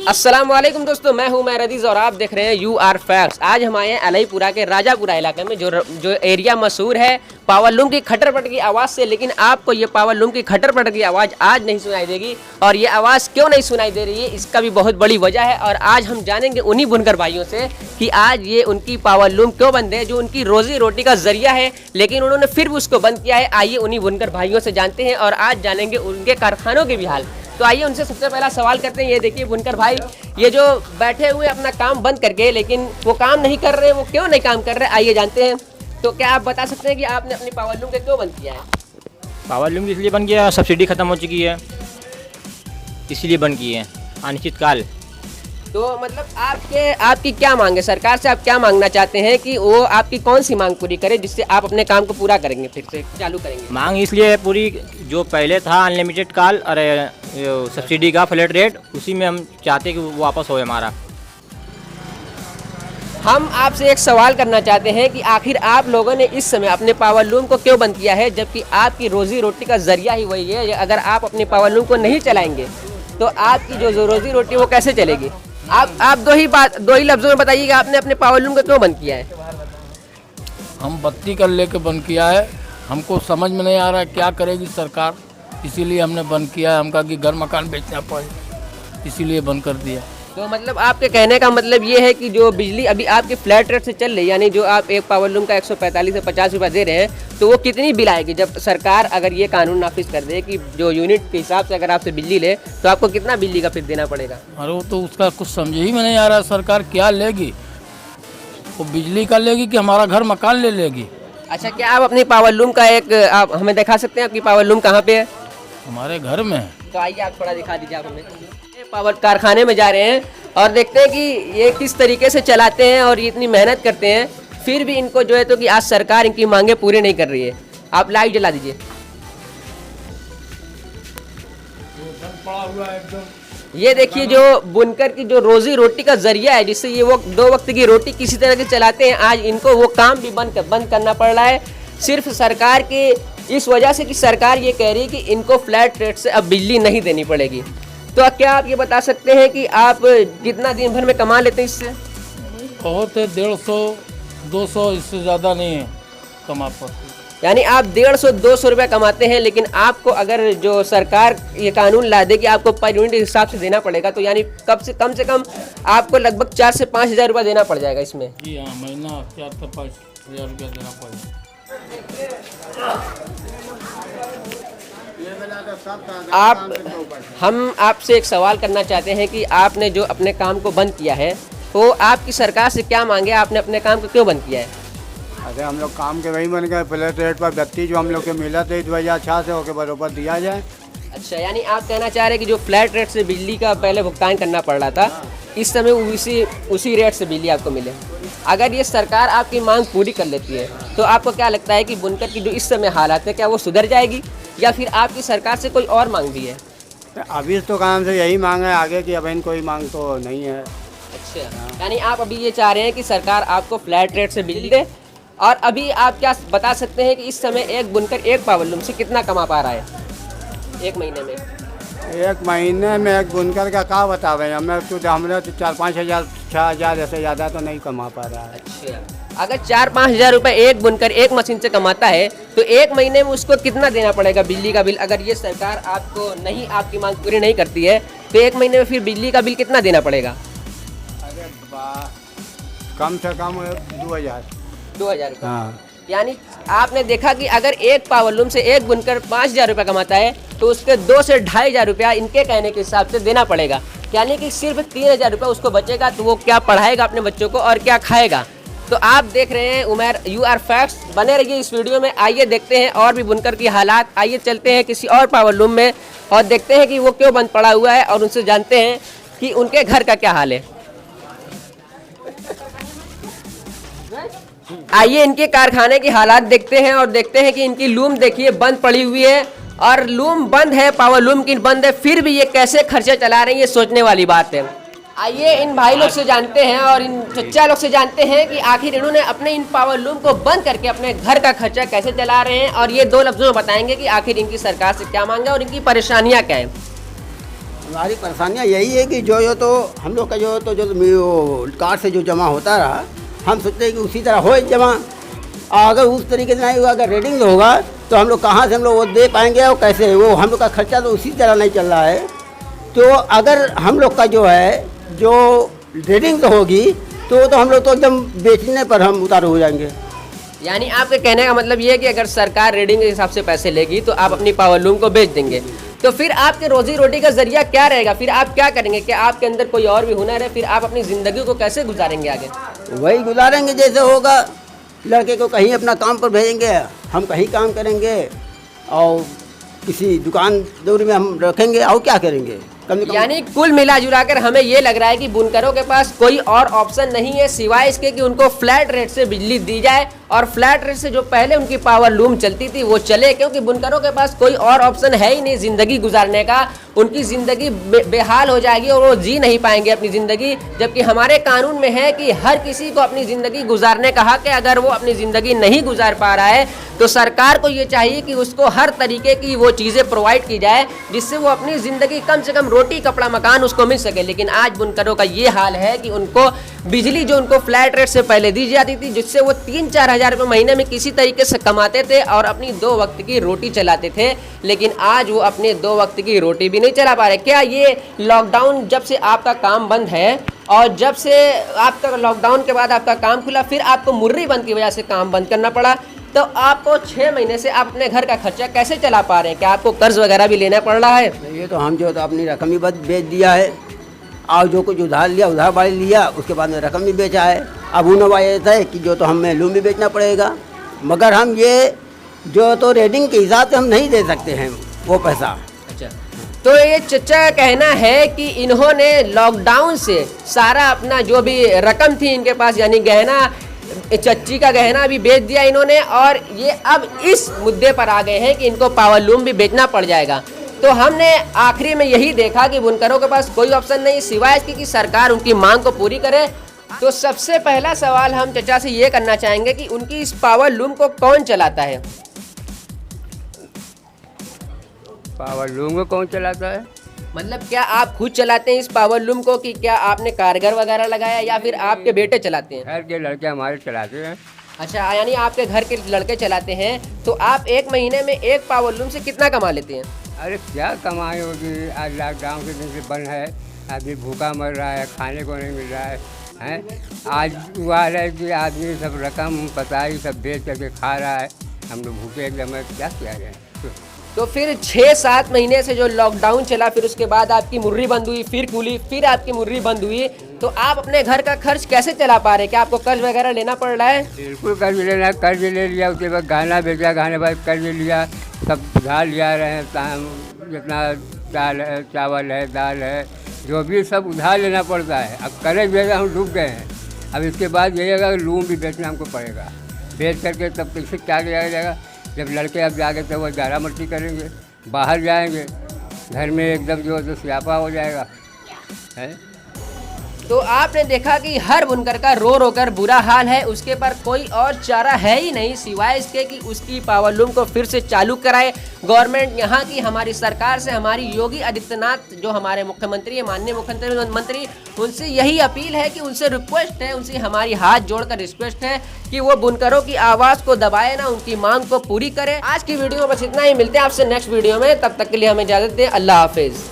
अस्सलाम वालेकुम दोस्तों, मैं हूं रदीज़ और आप देख रहे हैं यू आर फैक्ट्स। आज हम आए हैं अलईपुरा के राजापुरा इलाके में, जो एरिया मशहूर है पावर लूम की खटर-पटर की आवाज़ से। लेकिन आपको ये पावर लूम की खटर-पटर की आवाज़ आज नहीं सुनाई देगी, और ये आवाज़ क्यों नहीं सुनाई दे रही है इसका भी बहुत बड़ी वजह है। और आज हम जानेंगे उन्हीं बुनकर भाइयों से कि आज ये उनकी पावर लूम क्यों बंद है, जो उनकी रोजी रोटी का जरिया है, लेकिन उन्होंने फिर भी उसको बंद किया है। आइए उन्हीं बुनकर भाइयों से जानते हैं और आज जानेंगे उनके कारखानों के भी हाल। तो आइए उनसे सबसे पहला सवाल करते हैं। ये देखिए बुनकर भाई, ये जो बैठे हुए अपना काम बंद करके, लेकिन वो काम नहीं कर रहे, वो क्यों नहीं काम कर रहे, आइए जानते हैं। तो क्या आप बता सकते हैं कि आपने अपनी पावर लूम के क्यों बंद किया है? पावर लूम इसलिए बंद किया, सब्सिडी ख़त्म हो चुकी है, इसीलिए बंद किए हैं अनिश्चितकाल। तो मतलब आपकी क्या मांग है? सरकार से आप क्या मांगना चाहते हैं कि वो आपकी कौन सी मांग पूरी करे जिससे आप अपने काम को पूरा करेंगे, फिर से चालू करेंगे? मांग इसलिए पूरी, जो पहले था अनलिमिटेड कॉल और सब्सिडी का फ्लैट रेट, उसी में हम चाहते हैं कि वो वापस हो हमारा। हम आपसे एक सवाल करना चाहते हैं कि आखिर आप लोगों ने इस समय अपने पावर लूम को क्यों बंद किया है, जबकि आपकी रोजी रोटी का जरिया ही वही है। अगर आप अपने पावर लूम को नहीं चलाएंगे तो आपकी जो रोजी रोटी वो कैसे चलेगी? आप दो ही लफ्जों में बताइएगा, आपने अपने पावर लूम को क्यों बंद किया है? हम बत्ती कर लेके बंद किया है, हमको समझ में नहीं आ रहा है क्या करेगी सरकार, इसीलिए हमने बंद किया है। हम कहा कि घर मकान बेचना पड़े, इसीलिए बंद कर दिया। तो मतलब आपके कहने का मतलब ये है कि जो बिजली अभी आपकी फ्लैट रेट से चल रही है, यानी जो आप एक पावर लूम का 145 से 50 रुपये दे रहे हैं, तो वो कितनी बिल आएगी जब सरकार अगर ये कानून नाफिज कर दे कि जो यूनिट के हिसाब से अगर आपसे बिजली ले तो आपको कितना बिजली का फिर देना पड़ेगा? अरे वो तो उसका कुछ समझ ही में नहीं आ रहा है, सरकार क्या लेगी, वो बिजली का लेगी कि हमारा घर मकान ले लेगी। अच्छा, क्या आप अपनी पावर लूम का आप हमें दिखा सकते हैं आपकी पावर लूम कहाँ पे है? हमारे घर में है। तो आइए आप थोड़ा दिखा दीजिए। आप हमें पावर कारखाने में जा रहे हैं और देखते हैं कि ये किस तरीके से चलाते हैं और ये इतनी मेहनत करते हैं, फिर भी इनको जो है तो कि आज सरकार इनकी मांगे पूरी नहीं कर रही है। आप लाइट जला दीजिए। ये देखिए जो बुनकर की जो रोजी रोटी का जरिया है, जिससे ये वो 2 वक्त की रोटी किसी तरह से चलाते हैं, आज इनको वो काम भी बंद करना पड़ रहा है, सिर्फ सरकार के इस वजह से कि सरकार ये कह रही है कि इनको फ्लैट रेट से अब बिजली नहीं देनी पड़ेगी। तो क्या आप ये बता सकते हैं कि आप कितना दिन भर में कमा लेते हैं इससे? बहुत है, 150-200, इससे ज़्यादा नहीं है कमा पाते। यानी आप 150-200 रुपये कमाते हैं, लेकिन आपको अगर जो सरकार ये कानून ला दे कि आपको पर यूनिट के हिसाब से देना पड़ेगा, तो यानी कम से कम आपको लगभग 4 से 5 हज़ार रुपये देना पड़ जाएगा इसमें। जी हाँ, महीना 4 से 5 हज़ार रुपया देना पड़ेगा। हम आपसे एक सवाल करना चाहते हैं कि आपने जो अपने काम को बंद किया है, तो आपकी सरकार से क्या मांगे, आपने अपने काम को क्यों बंद किया है? अरे हम लोग काम के वही बन गए, फ्लैट रेट पर बत्ती जो हम लोग के मिला था 2006 से होकर बराबर दिया जाए। अच्छा, यानी आप कहना चाह रहे हैं कि जो फ्लैट रेट से बिजली का पहले भुगतान करना पड़ रहा था, इस समय उसी रेट से बिजली आपको मिले। अगर ये सरकार आपकी मांग पूरी कर लेती है तो आपको क्या लगता है कि बुनकर की जो इस समय हालात है, क्या वो सुधर जाएगी, या फिर आपकी सरकार से कोई और मांग भी है? अभी तो काम से यही मांग है, आगे की अब इन कोई मांग तो नहीं है। अच्छा, यानी आप अभी ये चाह रहे हैं कि सरकार आपको फ्लैट रेट से बिजली दे। और अभी आप क्या बता सकते हैं कि इस समय एक बुनकर एक पावर लूम से कितना कमा पा रहा है एक महीने में? एक महीने में एक बुनकर का क्या बता रहे हैं, हमने तो 4-5 हज़ार 6 हज़ार ऐसे ज़्यादा तो नहीं कमा पा रहा है। अच्छा, अगर 4-5 हज़ार रुपये एक बुनकर एक मशीन से कमाता है तो एक महीने में उसको कितना देना पड़ेगा बिजली का बिल? अगर ये सरकार आपकी मांग पूरी नहीं करती है तो एक महीने में फिर बिजली का बिल कितना देना पड़ेगा? अरे कम से कम 2,000 रुपये। हाँ, यानी आपने देखा कि अगर एक पावर लूम से एक बुनकर 5,000 रुपये कमाता है तो उसके 2 से 2,500 रुपया इनके कहने के हिसाब से देना पड़ेगा, यानी कि सिर्फ 3,000 रुपये उसको बचेगा। तो वो क्या पढ़ाएगा अपने बच्चों को और क्या खाएगा? तो आप देख रहे हैं उमर यू आर फैक्ट्स, बने रहिए इस वीडियो में। आइए देखते हैं और भी बुनकर की हालात। आइए चलते हैं किसी और पावर लूम में और देखते हैं कि वो क्यों बंद पड़ा हुआ है, और उनसे जानते हैं कि उनके घर का क्या हाल है। आइए इनके कारखाने की हालात देखते हैं और देखते हैं कि इनकी लूम देखिए बंद पड़ी हुई है, और लूम बंद है, पावर लूम की बंद है, फिर भी ये कैसे खर्चे चला रही है, ये सोचने वाली बात है। आइए इन भाई लोग से जानते हैं और इन चच्चा लोग से जानते हैं कि आखिर इन्होंने अपने इन पावर लूम को बंद करके अपने घर का खर्चा कैसे चला रहे हैं, और ये 2 लफ्जों में बताएंगे कि आखिर इनकी सरकार से क्या मांगे और इनकी परेशानियां क्या है। हमारी परेशानियाँ यही है कि जो तो हम लोग का जो कार्ड से जो जमा होता रहा, हम सोचते हैं कि उसी तरह हो जमा। और अगर उस तरीके से नहीं होगा, अगर रेडिंग होगा तो हम लोग कहाँ से हम लोग वो दे पाएंगे और कैसे? वो हम लोग का खर्चा तो उसी तरह नहीं चल रहा है। तो अगर हम लोग का जो है जो रेडिंग होगी तो हम लोग तो एकदम बेचने पर हम उतारू हो जाएंगे। यानी आपके कहने का मतलब ये है कि अगर सरकार रेडिंग के हिसाब से पैसे लेगी तो आप अपनी पावर लूम को बेच देंगे, तो फिर आपके रोजी रोटी का जरिया क्या रहेगा? फिर आप क्या करेंगे? क्या आपके अंदर कोई और भी हुनर है? फिर आप अपनी ज़िंदगी को कैसे गुजारेंगे आगे? वही गुजारेंगे जैसे होगा। लड़के को कहीं अपना काम पर भेजेंगे, हम कहीं काम करेंगे और किसी दुकान दौरी में हम रखेंगे और क्या करेंगे? कम से कम यानी कुल मिला जुला कर हमें ये लग रहा है कि बुनकरों के पास कोई और ऑप्शन नहीं है सिवाय इसके कि उनको फ्लैट रेट से बिजली दी जाए, और फ्लैट रेट से जो पहले उनकी पावर लूम चलती थी वो चले, क्योंकि बुनकरों के पास कोई और ऑप्शन है ही नहीं ज़िंदगी गुजारने का। उनकी ज़िंदगी बेहाल हो जाएगी और वो जी नहीं पाएंगे अपनी ज़िंदगी। जबकि हमारे कानून में है कि हर किसी को अपनी ज़िंदगी गुजारने का हक है। अगर वो अपनी ज़िंदगी नहीं गुजार पा रहा है तो सरकार को ये चाहिए कि उसको हर तरीके की वो चीज़ें प्रोवाइड की जाए जिससे वो अपनी ज़िंदगी कम से कम रोटी कपड़ा मकान उसको मिल सके। लेकिन आज बुनकरों का ये हाल है कि उनको बिजली जो उनको फ्लैट रेट से पहले दी जाती थी, जिससे वो 3-4 हज़ार रुपये महीने में किसी तरीके से कमाते थे और अपनी 2 वक्त की रोटी चलाते थे, लेकिन आज वो अपने 2 वक्त की रोटी भी नहीं चला पा रहे। क्या ये लॉकडाउन जब से आपका काम बंद है और जब से आपका लॉकडाउन के बाद आपका काम खुला, फिर आपको मुर्री बंद की वजह से काम बंद करना पड़ा, तो आपको 6 महीने से आप अपने घर का खर्चा कैसे चला पा रहे हैं? क्या आपको कर्ज वगैरह भी लेना पड़ रहा है? ये तो हम जो तो अपनी रकम ही बेच दिया है और जो कुछ उधार लिया उधार बाड़ी लिया, उसके बाद में रकम भी बेचा है। अब उन्होंने ऐसा है कि जो तो हमें लूम भी बेचना पड़ेगा, मगर हम ये जो तो रेडिंग के हिसाब से हम नहीं दे सकते हैं वो पैसा। अच्छा, तो ये चचा का कहना है कि इन्होंने लॉकडाउन से सारा अपना जो भी रकम थी इनके पास, यानी गहना, चच्ची का गहना भी बेच दिया इन्होंने, और ये अब इस मुद्दे पर आ गए हैं कि इनको पावर लूम भी बेचना पड़ जाएगा। तो हमने आखिरी में यही देखा कि बुनकरों के पास कोई ऑप्शन नहीं सिवाय इसकी कि सरकार उनकी मांग को पूरी करे। तो सबसे पहला सवाल हम चचा से ये करना चाहेंगे कि उनकी इस पावर लूम को कौन चलाता है? पावर लूम को कौन चलाता है? मतलब क्या आप खुद चलाते हैं इस पावर लूम को, कि क्या आपने कारगर वगैरह लगाया या फिर आपके बेटे चलाते हैं? घर के लड़के हमारे चलाते हैं। अच्छा, यानी आपके घर के लड़के चलाते हैं। तो आप एक महीने में एक पावर लूम से कितना कमा लेते हैं? अरे क्या कमाई होगी, आज लॉकडाउन के दिन से बंद है, आदमी भूखा मर रहा है, खाने को नहीं मिल रहा है। आज हुआ है कि आदमी सब रकम पताई सब बेच करके खा रहा है, हम लोग भूखे एकदम है, क्या किया जाए? तो फिर 6-7 महीने से जो लॉकडाउन चला, फिर उसके बाद आपकी मुर्री बंद हुई, फिर खुली, फिर आपकी मुर्री बंद हुई, तो आप अपने घर का खर्च कैसे चला पा रहे हैं? क्या आपको कर्ज वगैरह लेना पड़ रहा है? बिल्कुल कर्ज लेना, कर्ज ले लिया, उसके बाद गहना बेचा, गहने बाद कर्ज लिया, सब उधार लिया रहे हैं। जितना दाल है, चावल है, दाल है, जो भी सब उधार लेना पड़ता है। अब कर्ज बेचा हम डूब गए हैं। अब इसके बाद यही होगा लूम भी बेचना हमको पड़ेगा, बेच करके तब कैसे क्या किया जाएगा? जब लड़के अब जाके तो वो गारा मर्ची करेंगे, बाहर जाएंगे, घर में एकदम जो है स्यापा हो जाएगा है। तो आपने देखा कि हर बुनकर का रो रो कर बुरा हाल है, उसके पर कोई और चारा है ही नहीं सिवाय इसके कि उसकी पावर लूम को फिर से चालू कराए गवर्नमेंट। यहाँ की हमारी सरकार से, हमारी योगी आदित्यनाथ जो हमारे मुख्यमंत्री है, माननीय मुख्यमंत्री, उनसे यही अपील है कि उनसे रिक्वेस्ट है, उनसे हमारी हाथ जोड़कर रिक्वेस्ट है कि वो बुनकरों की आवाज़ को दबाए ना, उनकी मांग को पूरी करे। आज की वीडियो में बस इतना ही, मिलते हैं आपसे नेक्स्ट वीडियो में, तब तक के लिए हमें इजाज़त दें। अल्लाह हाफिज़।